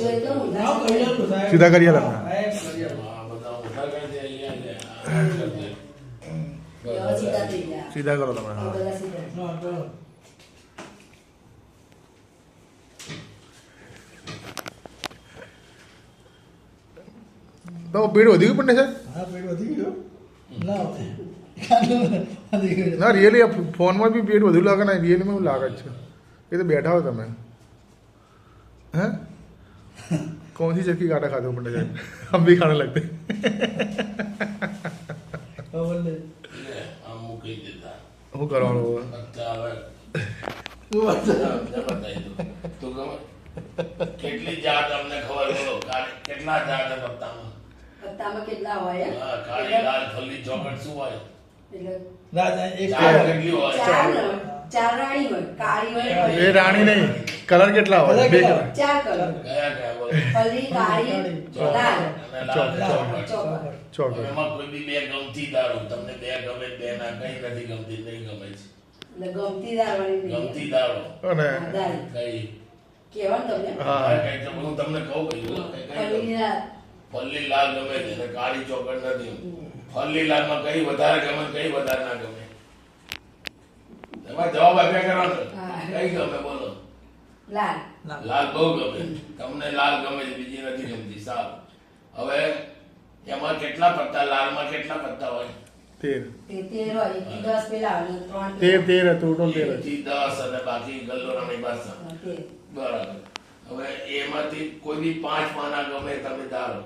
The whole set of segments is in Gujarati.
સીધા કરીએ તમે સીધા કરો તમે હા તો પેટ વધી ગયું પણ ને હા પેટ વધી ગયું ના ના રિયલી ફોનમાં બી પેટ વધુ લાગે ને રિયલીમાં એવું લાગે જ છે એ તો બેઠા હો તમે હે कौन सी चक्की काटा खाते हो पंडित जी हम भी खाने लगते હું કરવાનું કેટલી જાત અમને ખબર બોલો કેટલા જાત પત્તામાં પત્તામાં કેટલા હોય કાળી લાલ ફલ્લી ચોકટ શું હોય કેટલી હોય ચાર રાણી હોય કાળી હોય એ રાણી નહીં કલર કેટલા હોય બે કલર ચાર કલર કયા કયા બોલો ફલ્લી કાળી લાલ ચોક એમાં કોઈ બી બે ગમતી દારૂ તમને બે ગમે બે ના કઈ નથી ગમતી નહીં ગમે છે ગમતી દાળવાળી ગમતી દારૂ અને કઈ કેવાનું તમને હા કઈ તો હું તમને કહું ફલ્લી લાલ ફલ્લી લાલ ગમે છે અને કાળી ચોકડ નથી ફલ્લી લાલ માં કઈ વધારે ગમે કઈ વધારે ના ગમે એમાં જવાબ આપ્યા કરવાનો કઈ ગમે બોલો લાલ લાલ બહુ ગમે તમને લાલ ગમે છે બીજી નથી ગમતી સારું હવે એમાં કેટલા પત્તા લાલમાં કેટલા પત્તા હોય 13 હોય 10 પેલા હોય 3 13 ટોટલ 13 થી 10 અને બાકી ગલ્લો રાણી પાસા બરાબર હવે એમાંથી કોઈ બી 5 પાના ગમે તમે ધારો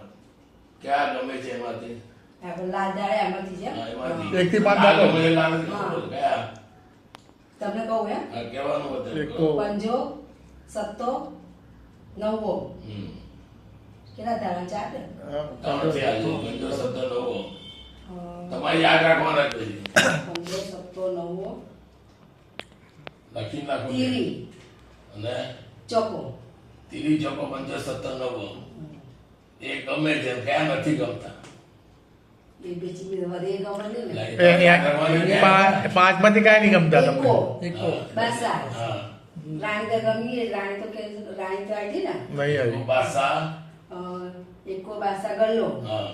ક્યાં ગમે છે એમાંથી આપણે લાલ દાળ એમાંથી છે એમાંથી 1 થી 5 દાડો ગમે લાલ કયા તમને કહું હે કહેવાનું હતું પંજો સત્તો નવવો કેટલા દાડા ચાર ને ત્રણથી આજુ પંજો સત્તો નવો તમારે યાદ રાખવાના જ પંજો સત્તો નવવો લખી નાખો તીરી અને ચોકો તીરી ચોકો પંજો સત્તો નવો એ ગમે છે કયા નથી ગમતા એ બીજી બી વધે ગમે નહીં ને પાંચ માંથી કાંઈ નહીં ગમતા તમને એકો બસ આ હા રાણી તો ગમી રાણી તો કે રાણી તો આવી ને નહીં આવી બાસા એકો બાસા ગલ્લો હા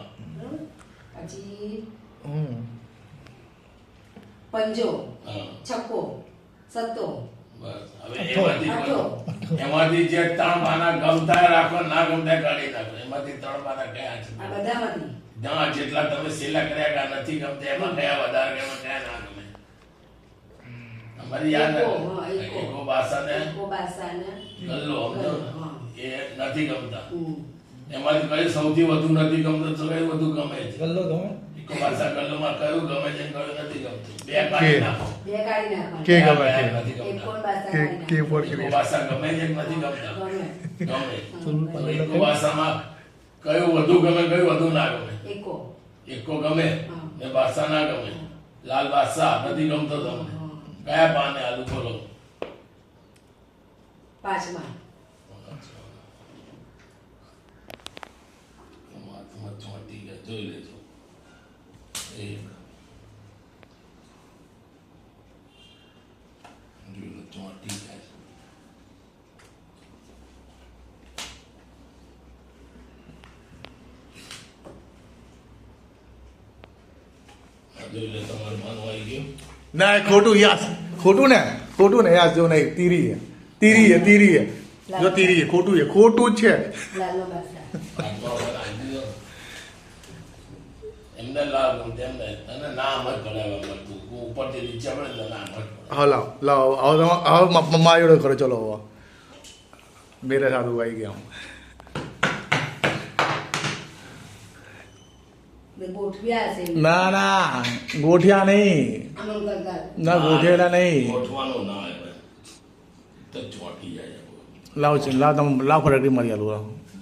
પછી હમ પંજો હા છક્કો સત્તો બસ હવે એમાંથી જે ત્રણ પાના ગમતા રાખો ના ગમતા કાઢી નાખો એમાંથી ત્રણ પાના કયા છે આ બધામાંથી જ્યાં જેટલા તમે સેલા કર્યા કે નથી ગમતા એમાં કયા વધારે ગમે કયા ના ગમે અમારી યાદ એકો બાસા ને એકો બાસા ને ગલ્લો સમજો એ નથી ગમતા એમાંથી કઈ સૌથી વધુ નથી ગમતું તો કઈ વધુ ગમે છે ગલ્લો ગમે એકો બાસા ગલ્લોમાં કયું ગમે છે કયું નથી ગમતું બે કાઢી નાખો બે કાઢી નાખો કે ગમે છે નથી એકો ગમતા બાસા કે કાઢી કે ઉપર એકો કરી બાસા ગમે છે કે નથી ગમતા ગમે ગમે એકો બાસામાં કયું વધુ ગમે કયું વધુ ના ગમે એકો એકો ગમે ને બાસા ના ગમે લાલ બાસા નથી ગમતો તમને કયા પાને આલુ બોલો પાંચમા જોઈ લેજો એક જોઈ લો ચોટી જાય જોઈ લે તમારું મન આવી ગયું ના ખોટું યાસ ખોટું ને યાસ જો નહીં તીરી હે જો તીરી હે ખોટું જ છે લાલો બાસા એમને લાભ તેમને અને નામ જ ભણાવવા મળતું ઉપરથી નીચે પડે તો નામ જ પડે હા લાવ હવે મારી જોડે કરો ચલો હવે મેરે સાધુ આવી ગયા હું ગોઠવ્યા છે ના ગોઠિયા નહીં આમ કરતા ના ગોઠિયેલા નહીં ગોઠવાનું ના આવે તો ચોટી જાય લાવ ફરકડી મારી આલू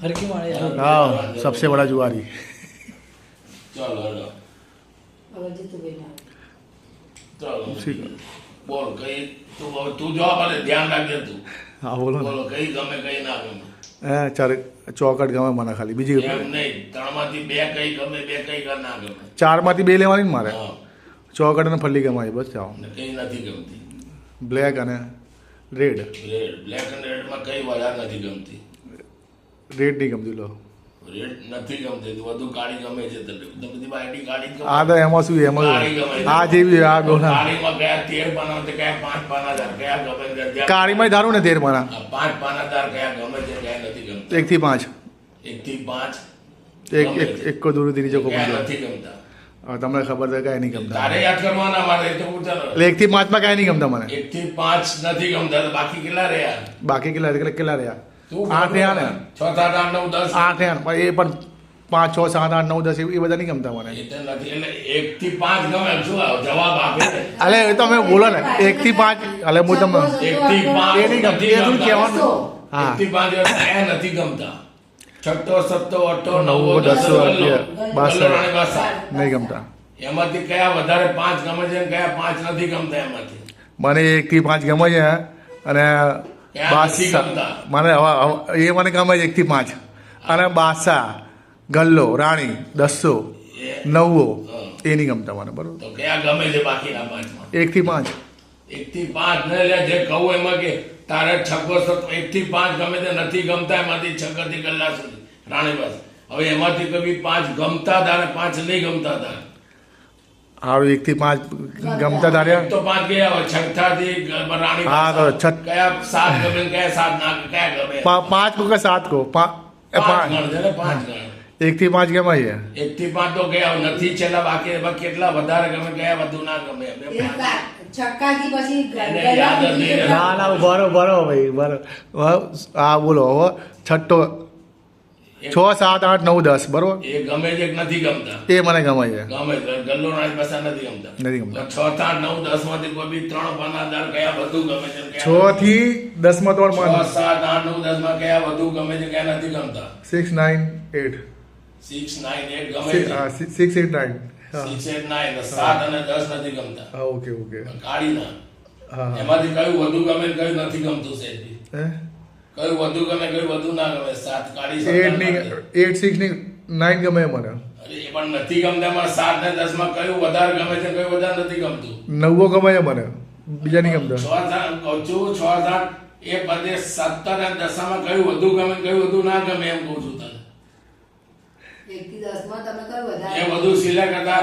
હરકી મારે हाँ सबसे बड़ा जुआरी ચાલો હેલો હવે જીતું બેના ચાલો ठीक है બોલ કઈ તું જવાબ આલે ધ્યાન રાખજે તું हाँ बोलो ना બોલો કઈ ગમે કઈ ના ગમે चार ચોકટ ગમે મને ખાલી બીજી એમ નહીં ત્રણમાંથી બે કઈ ગમે બે કઈ ના ગમે ચારમાંથી બે લેવાની ને મારે હા ચોકટ અને ફલ્લી ગમાય બસ જાઓ ને કઈ નથી ગમતી બ્લેક અને red red black and red માં કઈ વધારે નથી ગમતી રેડ નહીં ગમતી લો. રેડ નથી ગમતી તો વધુ કાળી ગમે છે તને તો બધી બાયડી કાળી જ ગમે. આ તો એમાં શું એમાં કાળી ગમે છે. આ જેવી આ ડોના કાળીમાં કયા 13 પાના છે કયા 5 પાનાદાર કયા ગમે છે ત્યાં કાળીમાં ધારું ને 13 માના 5 પાનાદાર કયા ગમે છે કયા નથી ગમતા 1 થી 5 1 થી 5 એક કો દૂર ધીરે જો કો કયા નથી ગમતા તમને ખબર છે કાંઈ નહીં ગમતા તારે યાદ કરવાના મારે એ તો પૂછાનો એટલે 1 થી 5 માં કાંઈ નહીં ગમતા મને 1 થી 5 નથી ગમતા તો બાકી કેટલા રહ્યા બાકી કેટલા રહ્યા તું 8 રહ્યા ને 6 7 8 9 10 8 રહ્યા પણ એ પણ 5 6 7 8 9 10 એ બધા નહીં ગમતા મને. એ તો નથી એટલે 1 થી 5 ગમે શું જવાબ આપે ને અલે એ તો અમે બોલો ને 1 થી 5 અલે હું તમને 1 થી 5 એ નહીં ગમતી એ થોડું કહેવાનું. 1 હા થી 5 કયા નથી ગમતા છઠ્ઠો સત્તો અઠ્ઠો નવવો, નવવો દસો, દસો અગિયાર, બાસઠ. બાસા નહીં ગમતા એમાંથી કયા વધારે 5 ગમે છે અને કયા 5 નથી ગમતા એમાંથી મને 1 થી 5 ગમે છે અને ક્યાં નથી બાદશાહ ગમતા? મને એ મને ગમે છે 1 થી 5 અને બાદશાહ ગલ્લો રાણી દસો નવવો એ નહીં ગમતા મને બરોબર. તો કયા ગમે છે બાકીના 5માં 1 થી 5 1 થી 5 ને લે જે કહું એમાં કે તારે છગ્ગો 1 થી 5 ગમે તે નથી ગમતા એમાંથી છગ્ગા થી ગલ્લા સુધી રાણી બસ હવે એમાંથી કभी 5 ગમતા તારે 5 નહીં ગમતા તારે હારું 1 થી 5 ગમતા ધાર્યા તો 5 ગયા હવે છઠ્ઠા થી રાણી હા, તો બસ. છઠ્ઠ- કયા 7 ગમે ને કયા 7 ના કયા ગમે 5 કો કે 7 કો 5 5 ગણ છે ને 5 ગણ 1 થી 5 ગમે છે 1 થી 5 તો ગયા હવે નથી છેલ્લા બાકી એમાં કેટલા વધારે ગમે કયા વધુ ના ગમે બે પાંચ. છક્કાથી પછી એને યાદ જ નહીં રહે. ના ના બરો ભાઈ બરો હા બોલો હવે છઠ્ઠો 6 7 8 9 10 બરોબર એ ગમે છે કે નથી ગમતા એ મને ગમે છે ગમે છે. ગલ્લો રાણી બસા નથી ગમતા નથી ગમતા. 6 8 9 10 માંથી કોઈ બી 3 પાનાદાર કયા વધુ ગમે છે ને 6 થી 10 માં 3 6 માં 7 8 9 10 માં કયા વધુ ગમે છે કયા નથી ગમતા 6 9 8 6 9 8 ગમે છે 6 8 9 હા 6 8 9 7 અને 10 નથી ગમતા હા ઓકે કાળીના હા હા એમાંથી કયું વધુ ગમે ને કયું નથી ગમતું સેજી હે કયું વધુ ગમે કયું વધુ ના ગમે 7 કાળી 8 ની 8 6 ની 9 ગમે મને અરે એ પણ નથી ગમતા એમાં 7 ને 10 માં કયું વધારે ગમે છે કયું વધારે નથી ગમતું નવવો ગમે છે મને બીજા નહીં ગમતા 6 7 કહું છું 6 7 એ બધે 17 અને 10 માં કયું વધુ ગમે ને કયું વધુ ના ગમે એમ કહું છું તને 1 થી 10 માં તમે કયું એ વધારે બધું સિલેક્ટ કરતા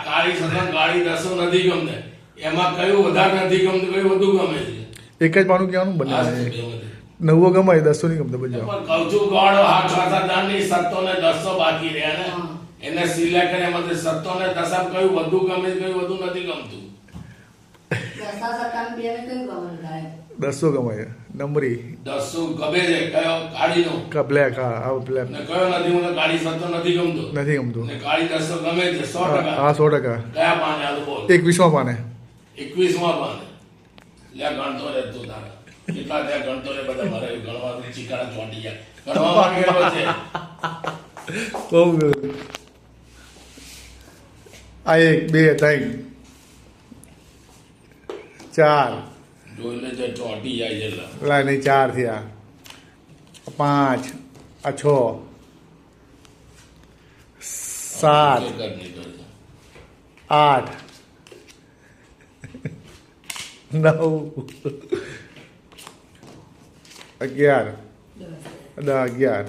કાળી સતન કાળી દસો નથી ગમતા એમાં કયું વધારે નથી ગમતું કયું વધુ ગમે છે એક જ પાનું કહેવાનું આ બંને છે બેમાંથી. નવવો ગમે 10 નહીં ગમતા બધા પણ કહું છું ગોળ આ 6 7 8 ની 7 ને 10 બાકી રહ્યા ને હા. એને સિલેક્ટ કરે એમાંથી 7 ને 10 માં કયું વધુ ગમે છે કયું વધુ નથી ગમતું દસા સત્તાનું બે ને કયું ગમન થાય 10 ગમે છે નંબરી 10 ગમે છે કયો કાળીનો કા બ્લેક હા આ બ્લેક ને કયો નથી મને કાળી 7 નથી ગમતો નથી ગમતું ને કાળી 10 ગમે છે 100% હા 100% કયા પાને આલું બોલ 21 માં પાને 21 માં પાને લે ગણતો રે તું તારા કેટલા ત્યાં ગણતો રે બધા મારે ગણવાનું ચીકાડા ચોંટી જાય ગણવામાં કેટલો છે બહુ આ 1 2 3 4 જોઈ લેજે ચોંટી જાય છે લા. લા નહીં 4 થયા 5 આ 6 7 ચેક કરી નીકળજો. 8 9 11 11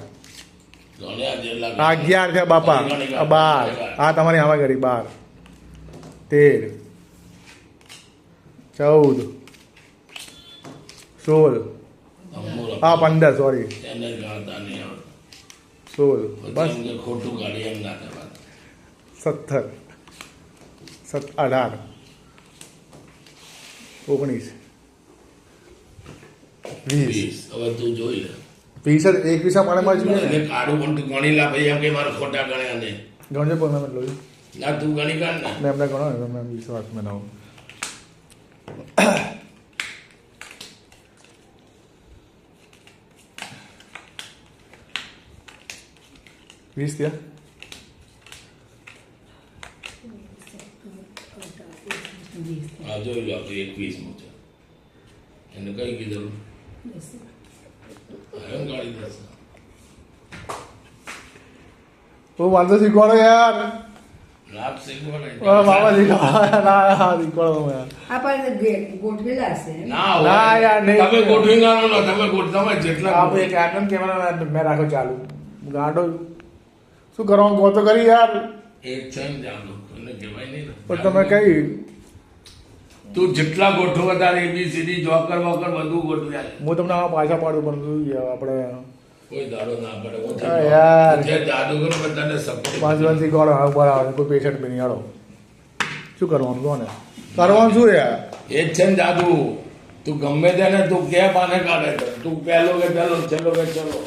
ગણ્યા જેટલા આ 11 થયા બાપા ગણી, ગણી, આ 12 આ તમારી આમાં કરી 12 13 14 16 અમુક આ 15 સોરી એને ગણતા નહીં આવડતું. 16 પછી બસ એમ કે ખોટું કાઢી એમ ના કહેવાય. 17 18 19 20 હવે તું જોઈ લે 20 21 પાણીમાં જોઈએ ને એને કાઢું પણ તું ગણી લા ભાઈ એમ કે મારે ખોટા ગણ્યા નહીં ગણજો પણ મેં લોયું ના તું ગણી કાઢ ને મેં એમને ગણો ને મેં વિશ્વાસ મેં નાવું 20 થયા આ જોઈ લો આપણે 21 માં છે એને કઈ કીધું એમ ગાડી દેશે હું વાંધો શીખવાડો યાર લાભ શીખવાડાય. બાબા શીખવાડો ના શીખવાડો મેં આ પણ ગોઠવેલા હશે એમ? ના હોય. ના યાર, નહીં. તમે ગોઠવી ના લો, તમે ગોઠવામાં જેટલા આપણે એક આનંદ કેમેરા મેં રાખો ચાલુ ગાંડો શું કરવાનું કહો તો કરી યાર એક છે ને જાણો, કોઈને કહેવાય નહીં ને. પણ તમે કઈ તું જેટલા ગોઠવો તારે એબીસીડી જોકર વોકર બધું ગોઠવી આલે. હું તમને આ પાછા પાડું પણ શું યાર, આપણે કોઈ દાડો ના પડે. હું હા યાર. જે જાદુગર બધાને support પાંચ વર્ષ શીખવાડો હા બરાબર કોઈ પેશન્ટ બી નહીં હાડો શું કરવાનું કહો ને કરવાનું શું યાર એ જ છે ને જાદુ. તું ગમે તેને તું કે બાને કાઢે છે. તું પહેલો કે પહેલો, ચલો કે ચલો.